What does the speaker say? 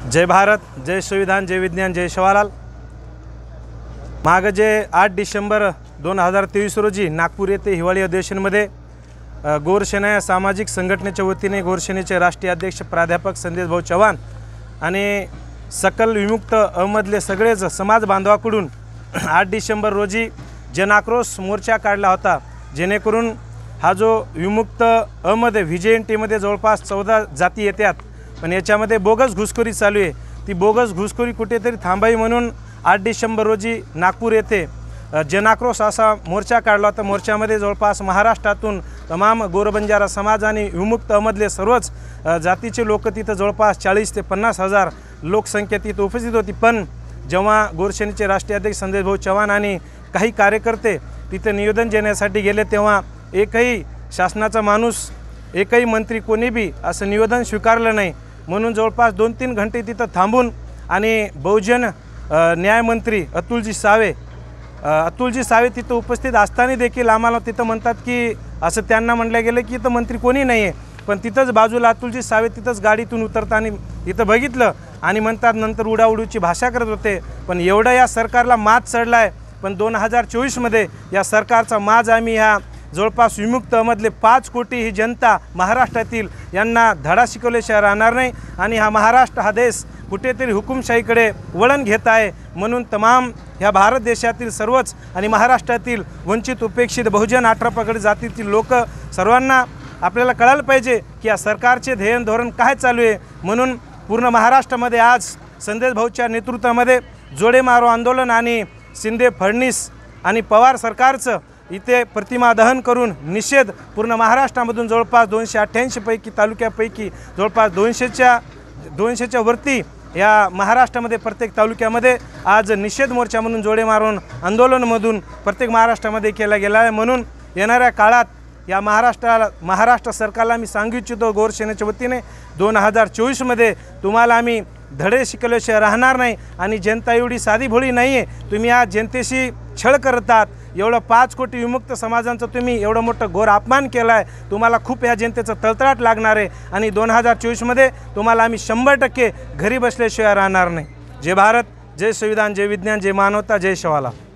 जय भारत, जय संविधान, जय विज्ञान, जय शिवालाल। मागे जे 8 डिसेंबर 2023 रोजी नागपूर येथे हिवाळी अधिवेशनामध्ये गोरसेना या सामाजिक संघटनेच्या वतीने गोरसेनेचे राष्ट्रीय अध्यक्ष प्राध्यापक संदेश भाऊ चव्हाण आणि सकल विमुक्त अमधले सगळेच समाज बांधवाकडून 8 डिसेंबर रोजी जनाक्रोश मोर्चा काढला होता, जेणेकरून हा जो विमुक्त अमध्ये व्हीजेएनटीमध्ये जवळपास 14 जाती येतात, पण याच्यामध्ये बोगस घुसखोरी चालू आहे। ती बोगस घुसखोरी कुठेतरी थांबावी म्हणून 8 डिसेंबर रोजी नागपूर येथे जनाक्रोश असा मोर्चा काढला होता। मोर्चामध्ये जवळपास महाराष्ट्रातून तमाम गोरबंजारा समाज आणि विमुक्त अमधले सर्वच जातीचे लोक तिथं जवळपास 40 ते 50 हजार लोकसंख्या तिथं उपस्थित होती। पण जेव्हा गोरसेनेचे राष्ट्रीय अध्यक्ष संदेश भाऊ चव्हाण आणि काही कार्यकर्ते तिथे निवेदन देण्यासाठी गेले, तेव्हा एकही शासनाचा माणूस, एकही मंत्री कोणी बी असं निवेदन स्वीकारलं नाही। म्हणून जवळपास 2-3 घंटे तिथं थांबून आणि बहुजन न्यायमंत्री अतुलजी सावे तिथं उपस्थित असताना देखील आम्हाला तिथं म्हणतात की असं त्यांना म्हटलं गेलं की इथं मंत्री कोणी नाही आहे, पण तिथंच बाजूला अतुलजी सावे तिथंच गाडीतून उतरताना इथं बघितलं आणि म्हणतात नंतर उडाउडीची भाषा करत होते। पण एवढं या सरकारला माज चढला आहे, पण 2024मध्ये या सरकारचा माज आम्ही ह्या जवळपास विमुक्तमधले 5 कोटी ही जनता महाराष्ट्रातील यांना धडा शिकवल्याशिवाय राहणार नाही आणि हा महाराष्ट्र हा देश कुठेतरी हुकुमशाहीकडे वळण घेत आहे। म्हणून तमाम ह्या भारत देशातील सर्वच आणि महाराष्ट्रातील वंचित, उपेक्षित, बहुजन 18 पगड जातीतील लोक सर्वांना आपल्याला कळायला पाहिजे की या सरकारचे ध्येय धोरण काय चालू आहे। म्हणून पूर्ण महाराष्ट्रामध्ये आज संदेश भाऊच्या नेतृत्वामध्ये जोडे मारो आंदोलन आणि शिंदे, फडणवीस आणि पवार सरकारचं इथे प्रतिमा दहन करून निषेध पूर्ण महाराष्ट्रामधून जवळपास 288 पैकी तालुक्यापैकी जवळपास 200च्या वरती या महाराष्ट्रामध्ये प्रत्येक तालुक्यामध्ये आज निषेध मोर्चा म्हणून जोडे मारून आंदोलनमधून प्रत्येक महाराष्ट्रामध्ये केला गेला आहे। म्हणून येणाऱ्या काळात या महाराष्ट्र सरकारला मी सांगू इच्छितो, गोरसेनेच्या वतीने 2024मध्ये तुम्हाला आम्ही धडे शिकवल्याशिवाय राहणार नाही आणि जनता एवढी साधी भोळी नाही आहे। तुम्ही या जनतेशी छळ करतात, एवढं 5 कोटी विमुक्त समाजांचा तुम्ही एवढं मोठं घोर अपमान केला आहे, तुम्हाला खूप ह्या जनतेचं तळतळाट लागणार आहे आणि 2024मध्ये तुम्हाला आम्ही 100% घरी बसल्याशिवाय राहणार नाही। जय भारत, जय संविधान, जय विज्ञान, जय मानवता, जय शिवालाल।